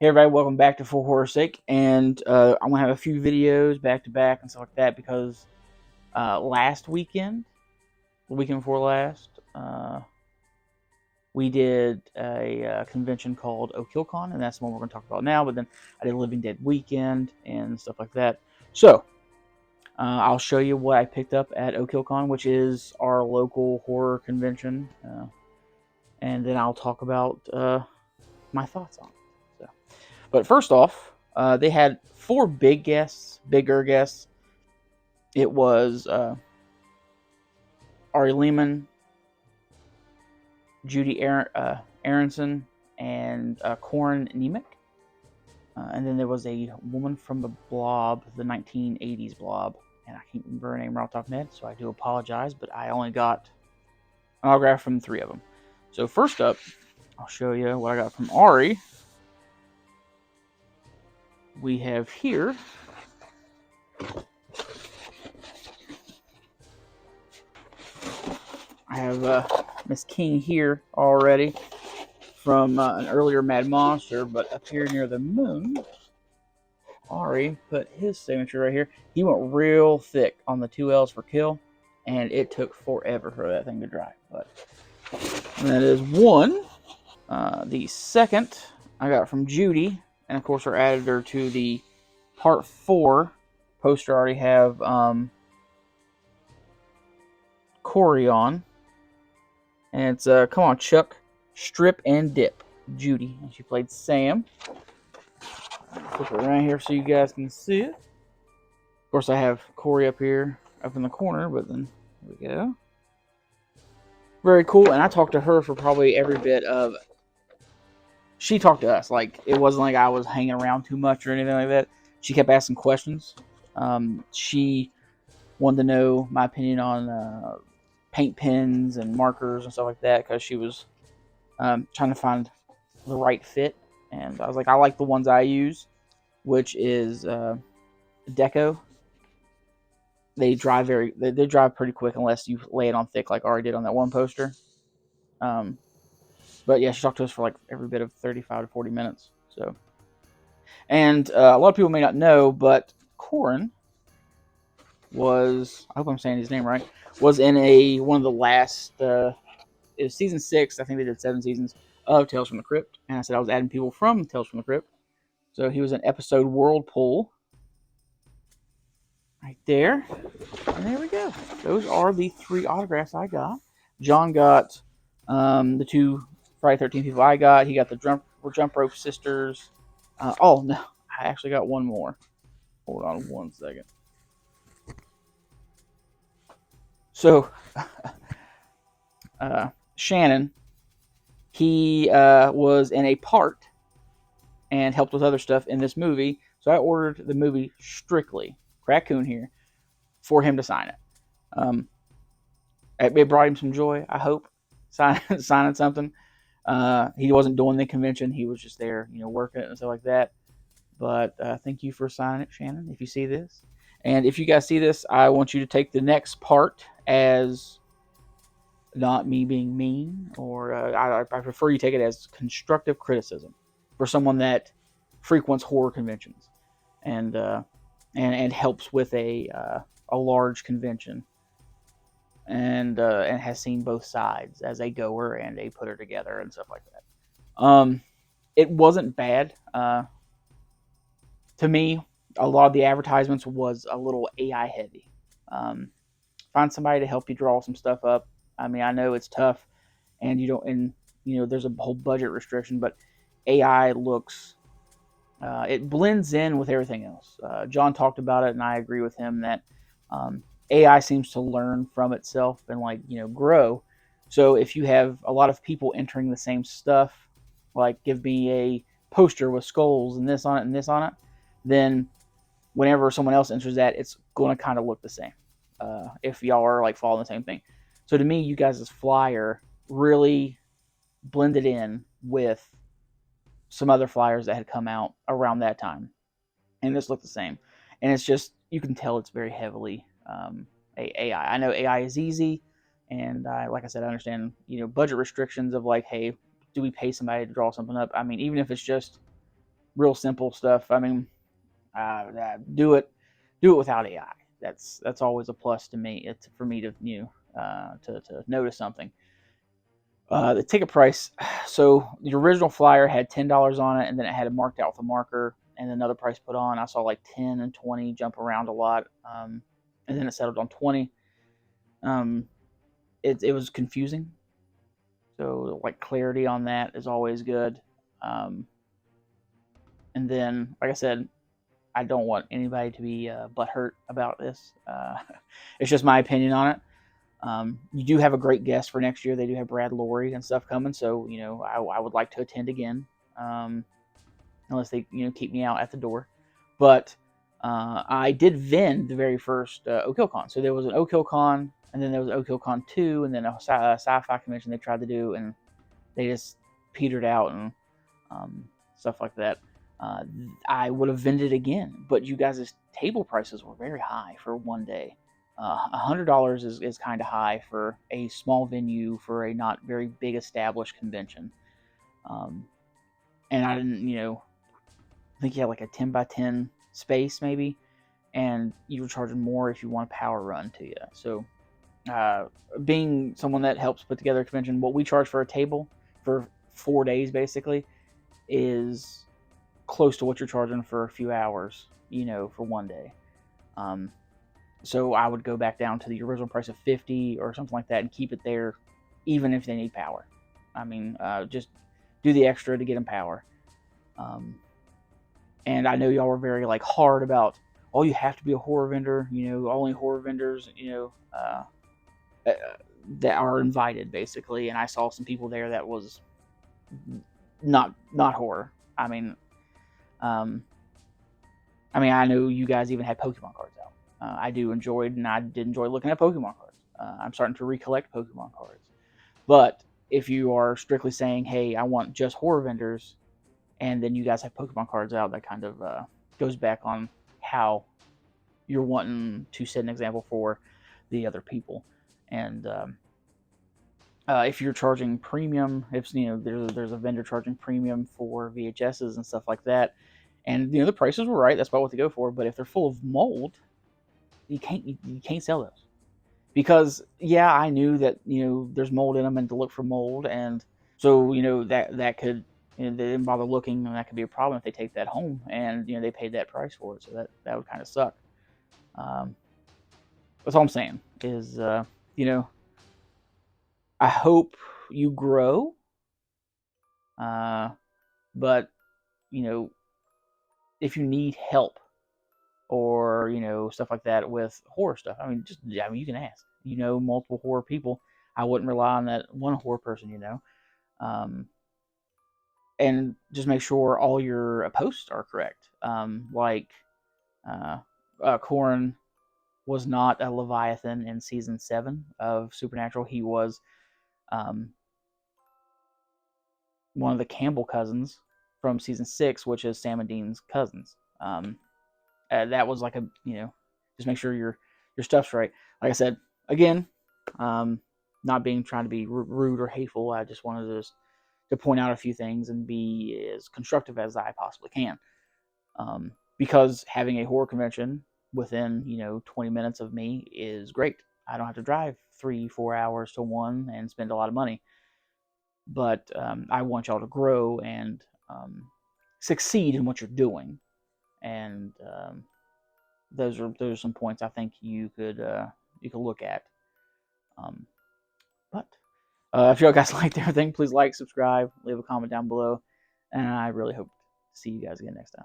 Hey everybody, welcome back to For Horror's Sake, and I'm gonna have a few videos back to back and stuff like that because last weekend, the weekend before last, we did a convention called OKillCon, and that's the one we're gonna talk about now. But then I did Living Dead Weekend and stuff like that. So I'll show you what I picked up at OKillCon, which is our local horror convention, and then I'll talk about my thoughts on it. So. But first off, they had four bigger guests. It was Ari Lehman, Judy Aronson, and Corin Nemec. And then there was a woman from the Blob, the 1980s Blob, and I can't remember her name right off the top of my head, so I do apologize, but I only got an autograph from three of them. So first up, I'll show you what I got from Ari. We have here I have Miss King here already from an earlier Mad Monster, but up here near the moon, Ari put his signature right here. He went real thick on the two L's for kill, and it took forever for that thing to dry. But that is one. The second I got from Judy, and of course, I added her to the Part 4 poster. I already have Corey on. And it's Come On Chuck, Strip and Dip, Judy. And she played Sam. Flip it around here so you guys can see it. Of course, I have Corey up here, up in the corner, but then here we go. Very cool. And I talked to her for probably every bit of. She talked to us. Like, it wasn't like I was hanging around too much or anything like that. She kept asking questions. She wanted to know my opinion on paint pens and markers and stuff like that because she was trying to find the right fit. And I was like, I like the ones I use, which is Deco. They dry they dry pretty quick unless you lay it on thick like Ari did on that one poster. But yeah, she talked to us for like every bit of 35 to 40 minutes. So, and a lot of people may not know, but Corin was, I hope I'm saying his name right, was in one of the last, it was season 6, I think they did 7 seasons of Tales from the Crypt. And I said I was adding people from Tales from the Crypt. So he was in episode Whirlpool. Right there. And there we go. Those are the 3 autographs I got. John got the 2 Friday 13 people I got. He got the Jump Rope Sisters. Oh, no. I actually got one more. Hold on one second. So, Shannon, he was in a part and helped with other stuff in this movie. So I ordered the movie strictly, Raccoon here, for him to sign it. It brought him some joy, I hope, signing something. He wasn't doing the convention. He was just there, working it and stuff like that. But thank you for signing it, Shannon, if you see this. And if you guys see this, I want you to take the next part as not me being mean, or I prefer you take it as constructive criticism for someone that frequents horror conventions and helps with a large convention and has seen both sides as a goer and a putter together and stuff like that. It wasn't bad. To me, a lot of the advertisements was a little AI heavy. Find somebody to help you draw some stuff up. I mean, I know it's tough, and there's a whole budget restriction, but AI looks, it blends in with everything else. John talked about it, and I agree with him that AI seems to learn from itself and grow. So if you have a lot of people entering the same stuff, like give me a poster with skulls and this on it and this on it, then whenever someone else enters that, it's going to kind of look the same. If y'all are like following the same thing. So to me, you guys' flyer really blended in with some other flyers that had come out around that time, and this looked the same. And it's just, you can tell it's very heavily AI. I know AI is easy, and like I said, I understand budget restrictions of like, hey, do we pay somebody to draw something up? I mean, even if it's just real simple stuff. I mean, do it without AI. That's always a plus to me. It's for me to to notice something. The ticket price. So the original flyer had $10 on it, and then it had it marked out with a marker, and another price put on. I saw like 10 and 20 jump around a lot, and then it settled on 20. Um, it was confusing. So like clarity on that is always good. Um, and then, like I said, I don't want anybody to be butthurt about this. It's just my opinion on it. You do have a great guest for next year. They do have Brad Lorry and stuff coming, so I would like to attend again, unless they keep me out at the door. But I did vend the very first OKillCon. So there was an OKillCon, and then there was OKillCon 2, and then a sci-fi convention they tried to do, and they just petered out and stuff like that. I would have vended again, but you guys' table prices were very high for one day. $100 is kind of high for a small venue for a not very big established convention. And I didn't, I think you had like a 10 by 10 space maybe, and you were charging more if you want a power run to you. So, being someone that helps put together a convention, what we charge for a table for 4 days basically is close to what you're charging for a few hours, for one day. So I would go back down to the original price of 50 or something like that and keep it there, even if they need power. I mean, just do the extra to get them power. And I know y'all were very like hard about, oh, you have to be a horror vendor. Only horror vendors, that are invited basically. And I saw some people there that was not horror. I know you guys even had Pokemon cards out. I did enjoy looking at Pokemon cards. I'm starting to recollect Pokemon cards. But if you are strictly saying, hey, I want just horror vendors, and then you guys have Pokemon cards out, that kind of goes back on how you're wanting to set an example for the other people. And if you're charging premium, if there's a vendor charging premium for VHSs and stuff like that, and the prices were right, that's about what they go for. But if they're full of mold, you can't sell those, because I knew that there's mold in them and to look for mold, and so that could, they didn't bother looking, and that could be a problem if they take that home and they paid that price for it. So that would kind of suck. That's all I'm saying is I hope you grow, but if you need help or stuff like that with horror stuff, you can ask. Multiple horror people. I wouldn't rely on that one horror person. And just make sure all your posts are correct. Corin was not a Leviathan in season 7 of Supernatural. He was one of the Campbell cousins from season 6, which is Sam and Dean's cousins. That was like just make sure your stuff's right. Like I said, again, not trying to be rude or hateful. I just wanted to point out a few things and be as constructive as I possibly can. Because having a horror convention within 20 minutes of me is great. I don't have to drive 3-4 hours to one and spend a lot of money. But I want y'all to grow and succeed in what you're doing. And those are some points I think you could look at. But if you guys liked everything, please like, subscribe, leave a comment down below, and I really hope to see you guys again next time.